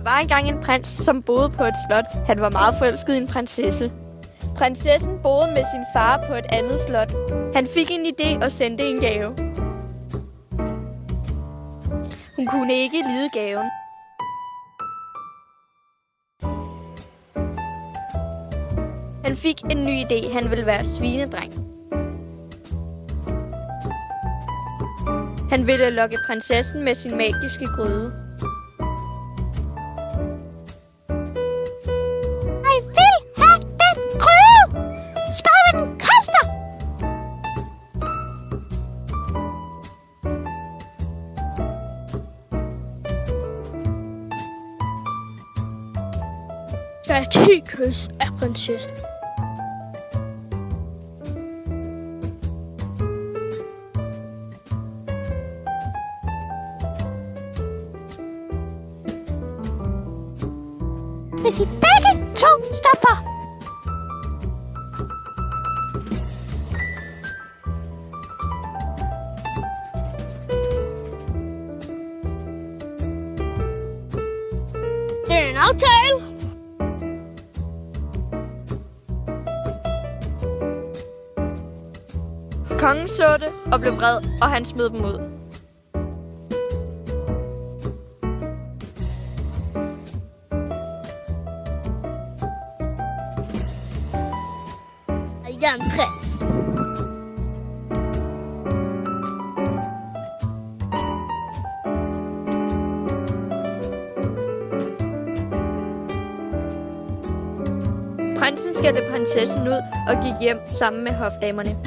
var engang en prins, som boede på et slot. Han var meget forelsket i en prinsesse. Prinsessen boede med sin far på et andet slot. Han fik en idé og sendte en gave. Hun kunne ikke lide gaven. Han fik en ny idé. Han ville være svinedreng. Han ville lokke prinsessen med sin magiske gryde. Jeg vil have den gryde! Spørg, hvad den koster! Jeg er 10 kys af prinsessen. Hvis I begge to står for. Det er en aftale. Kongen så det og blev vred, og han smed dem ud. Jeg er en prins. Prinsen skældte prinsessen ud og gik hjem sammen med hofdamerne.